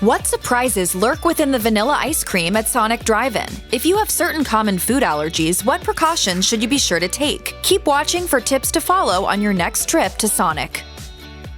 What surprises lurk within the vanilla ice cream at Sonic Drive-In? If you have certain common food allergies, what precautions should you be sure to take? Keep watching for tips to follow on your next trip to Sonic.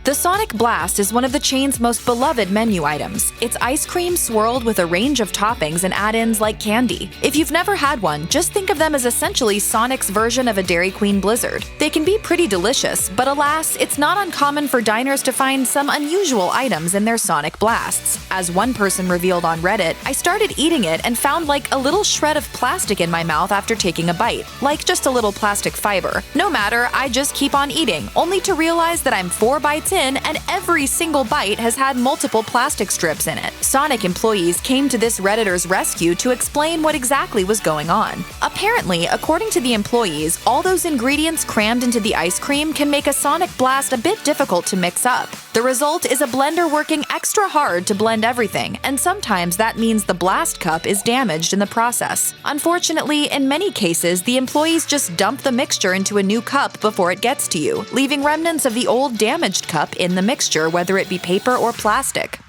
The Sonic Blast is one of the chain's most beloved menu items. It's ice cream swirled with a range of toppings and add-ins like candy. If you've never had one, just think of them as essentially Sonic's version of a Dairy Queen Blizzard. They can be pretty delicious, but alas, it's not uncommon for diners to find some unusual items in their Sonic Blasts. As one person revealed on Reddit, I started eating it and found like a little shred of plastic in my mouth after taking a bite, like just a little plastic fiber. No matter, I just keep on eating, only to realize that I'm 4 bites in and every single bite has had multiple plastic strips in it. Sonic employees came to this Redditor's rescue to explain what exactly was going on. Apparently, according to the employees, all those ingredients crammed into the ice cream can make a Sonic Blast a bit difficult to mix up. The result is a blender working extra hard to blend everything, and sometimes that means the blast cup is damaged in the process. Unfortunately, in many cases, the employees just dump the mixture into a new cup before it gets to you, leaving remnants of the old damaged cup in the mixture, whether it be paper or plastic.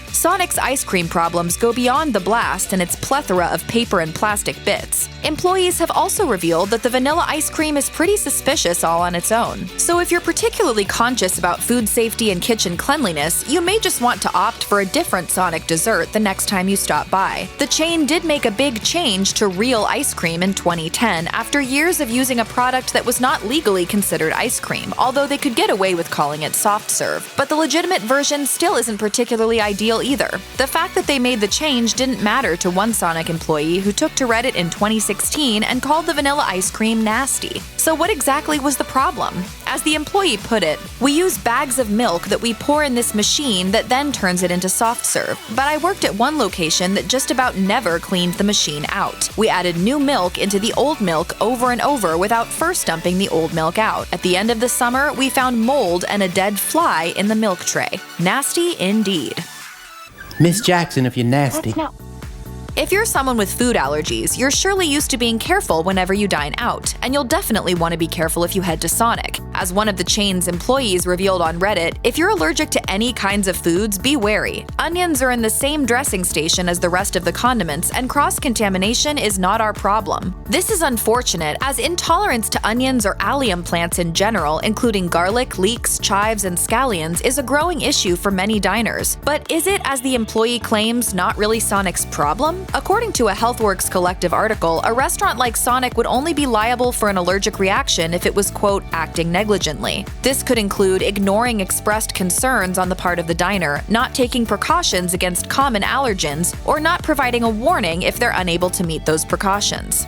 Sonic's ice cream problems go beyond the blast and its plethora of paper and plastic bits. Employees have also revealed that the vanilla ice cream is pretty suspicious all on its own. So if you're particularly conscious about food safety and kitchen cleanliness, you may just want to opt for a different Sonic dessert the next time you stop by. The chain did make a big change to real ice cream in 2010 after years of using a product that was not legally considered ice cream, although they could get away with calling it soft serve. But the legitimate version still isn't particularly ideal either. The fact that they made the change didn't matter to one Sonic employee who took to Reddit in 2016 and called the vanilla ice cream nasty. So what exactly was the problem? As the employee put it, "We use bags of milk that we pour in this machine that then turns it into soft serve. But I worked at one location that just about never cleaned the machine out. We added new milk into the old milk over and over without first dumping the old milk out. At the end of the summer, we found mold and a dead fly in the milk tray. Nasty indeed." Miss Jackson, if you're nasty. If you're someone with food allergies, you're surely used to being careful whenever you dine out, and you'll definitely want to be careful if you head to Sonic. As one of the chain's employees revealed on Reddit, if you're allergic to any kinds of foods, be wary. Onions are in the same dressing station as the rest of the condiments, and cross-contamination is not our problem. This is unfortunate, as intolerance to onions or allium plants in general, including garlic, leeks, chives, and scallions, is a growing issue for many diners. But is it, as the employee claims, not really Sonic's problem? According to a HealthWorks Collective article, a restaurant like Sonic would only be liable for an allergic reaction if it was, quote, acting negligently. This could include ignoring expressed concerns on the part of the diner, not taking precautions against common allergens, or not providing a warning if they're unable to meet those precautions.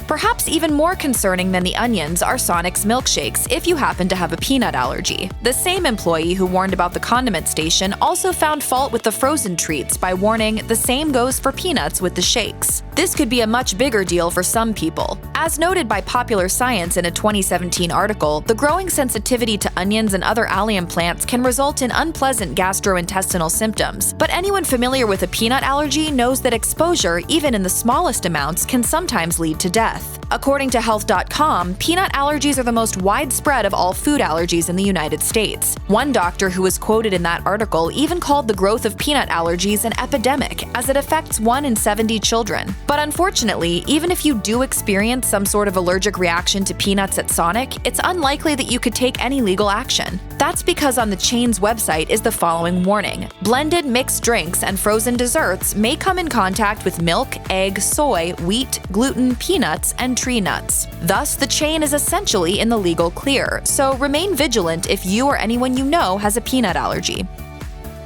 Perhaps even more concerning than the onions are Sonic's milkshakes if you happen to have a peanut allergy. The same employee who warned about the condiment station also found fault with the frozen treats by warning the same goes for peanuts with the shakes. This could be a much bigger deal for some people. As noted by Popular Science in a 2017 article, the growing sensitivity to onions and other allium plants can result in unpleasant gastrointestinal symptoms. But anyone familiar with a peanut allergy knows that exposure, even in the smallest amounts, can sometimes lead to death. According to Health.com, peanut allergies are the most widespread of all food allergies in the United States. One doctor who was quoted in that article even called the growth of peanut allergies an epidemic, as it affects 1 in 70 children. But unfortunately, even if you do experience some sort of allergic reaction to peanuts at Sonic, it's unlikely that you could take any legal action. That's because on the chain's website is the following warning: blended mixed drinks and frozen desserts may come in contact with milk, egg, soy, wheat, gluten, peanuts, and tree nuts. Thus, the chain is essentially in the legal clear, so remain vigilant if you or anyone you know has a peanut allergy.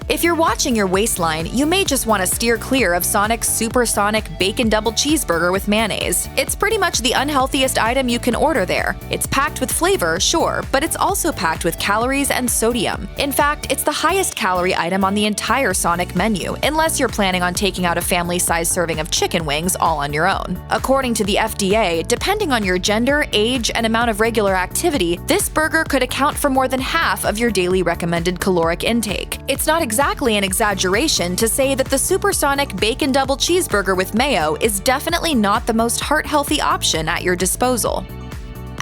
If you're watching your waistline, you may just want to steer clear of Sonic's Supersonic Bacon Double Cheeseburger with mayonnaise. It's pretty much the unhealthiest item you can order there. It's packed with flavor, sure, but it's also packed with calories and sodium. In fact, it's the highest calorie item on the entire Sonic menu, unless you're planning on taking out a family-sized serving of chicken wings all on your own. According to the FDA, depending on your gender, age, and amount of regular activity, this burger could account for more than half of your daily recommended caloric intake. It's not exactly an exaggeration to say that the Supersonic Bacon Double Cheeseburger with mayo is definitely not the most heart-healthy option at your disposal.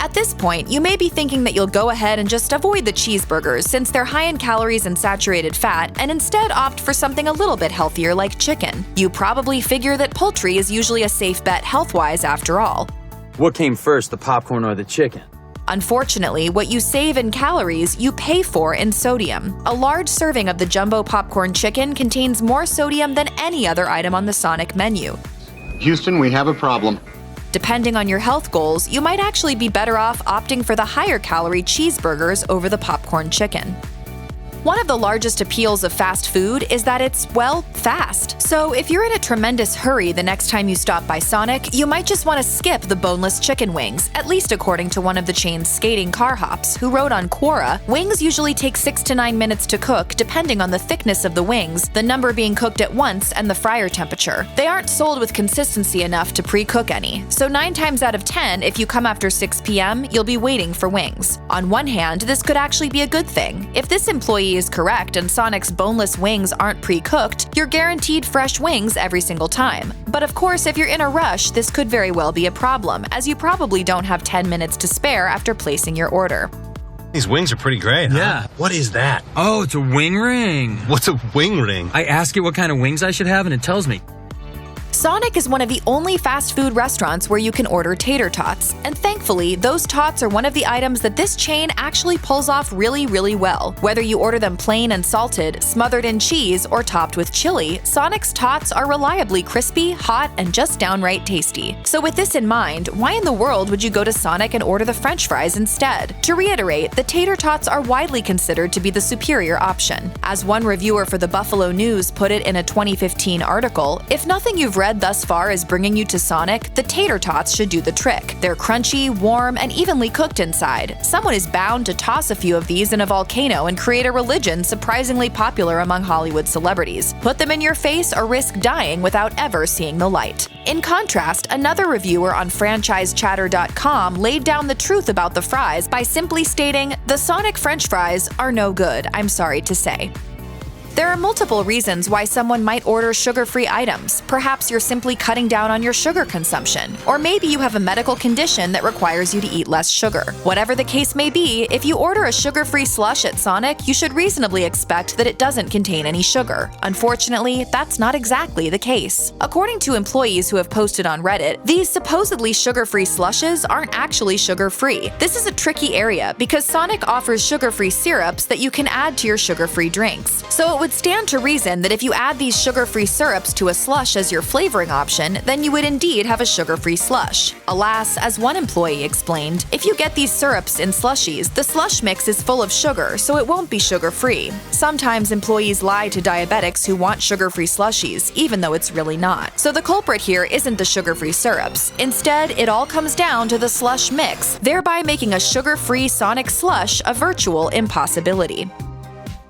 At this point, you may be thinking that you'll go ahead and just avoid the cheeseburgers since they're high in calories and saturated fat and instead opt for something a little bit healthier like chicken. You probably figure that poultry is usually a safe bet health-wise after all. What came first, the popcorn or the chicken? Unfortunately, what you save in calories, you pay for in sodium. A large serving of the jumbo popcorn chicken contains more sodium than any other item on the Sonic menu. Houston, we have a problem. Depending on your health goals, you might actually be better off opting for the higher calorie cheeseburgers over the popcorn chicken. One of the largest appeals of fast food is that it's, well, fast. So if you're in a tremendous hurry the next time you stop by Sonic, you might just want to skip the boneless chicken wings, at least according to one of the chain's skating car hops, who wrote on Quora, "Wings usually take 6 to 9 minutes to cook depending on the thickness of the wings, the number being cooked at once, and the fryer temperature. They aren't sold with consistency enough to pre-cook any. So 9 times out of 10, if you come after 6 p.m., you'll be waiting for wings." On one hand, this could actually be a good thing. If this employee is correct and Sonic's boneless wings aren't pre-cooked, you're guaranteed fresh wings every single time. But of course, if you're in a rush, this could very well be a problem, as you probably don't have 10 minutes to spare after placing your order. These wings are pretty great, huh? Yeah. What is that? Oh, it's a wing ring. What's a wing ring? I ask it what kind of wings I should have, and it tells me. Sonic is one of the only fast food restaurants where you can order tater tots, and thankfully, those tots are one of the items that this chain actually pulls off really, really well. Whether you order them plain and salted, smothered in cheese, or topped with chili, Sonic's tots are reliably crispy, hot, and just downright tasty. So with this in mind, why in the world would you go to Sonic and order the French fries instead? To reiterate, the tater tots are widely considered to be the superior option. As one reviewer for the Buffalo News put it in a 2015 article, "If nothing you've read thus far is bringing you to Sonic, the tater tots should do the trick. They're crunchy, warm, and evenly cooked inside. Someone is bound to toss a few of these in a volcano and create a religion surprisingly popular among Hollywood celebrities. Put them in your face or risk dying without ever seeing the light." In contrast, another reviewer on franchisechatter.com laid down the truth about the fries by simply stating, "The Sonic French fries are no good, I'm sorry to say." There are multiple reasons why someone might order sugar-free items. Perhaps you're simply cutting down on your sugar consumption. Or maybe you have a medical condition that requires you to eat less sugar. Whatever the case may be, if you order a sugar-free slush at Sonic, you should reasonably expect that it doesn't contain any sugar. Unfortunately, that's not exactly the case. According to employees who have posted on Reddit, these supposedly sugar-free slushes aren't actually sugar-free. This is a tricky area because Sonic offers sugar-free syrups that you can add to your sugar-free drinks. So it would stand to reason that if you add these sugar-free syrups to a slush as your flavoring option, then you would indeed have a sugar-free slush. Alas, as one employee explained, if you get these syrups in slushies, the slush mix is full of sugar, so it won't be sugar-free. Sometimes employees lie to diabetics who want sugar-free slushies, even though it's really not. So the culprit here isn't the sugar-free syrups. Instead, it all comes down to the slush mix, thereby making a sugar-free Sonic slush a virtual impossibility.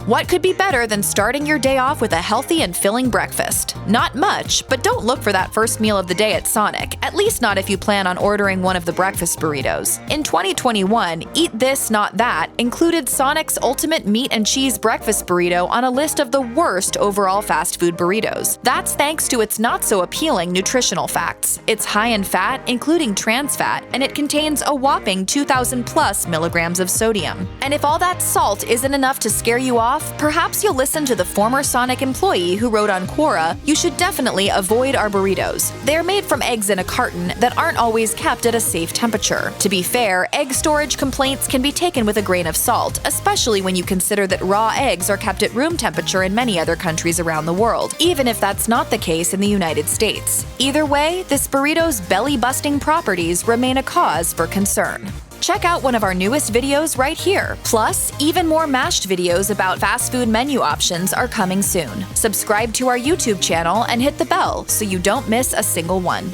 What could be better than starting your day off with a healthy and filling breakfast? Not much, but don't look for that first meal of the day at Sonic, at least not if you plan on ordering one of the breakfast burritos. In 2021, Eat This Not That included Sonic's Ultimate Meat and Cheese Breakfast Burrito on a list of the worst overall fast food burritos. That's thanks to its not-so-appealing nutritional facts. It's high in fat, including trans fat, and it contains a whopping 2,000+ milligrams of sodium. And if all that salt isn't enough to scare you off, perhaps you'll listen to the former Sonic employee who wrote on Quora, "You should definitely avoid our burritos. They're made from eggs in a carton that aren't always kept at a safe temperature." To be fair, egg storage complaints can be taken with a grain of salt, especially when you consider that raw eggs are kept at room temperature in many other countries around the world, even if that's not the case in the United States. Either way, this burrito's belly-busting properties remain a cause for concern. Check out one of our newest videos right here. Plus, even more mashed videos about fast food menu options are coming soon. Subscribe to our YouTube channel and hit the bell so you don't miss a single one.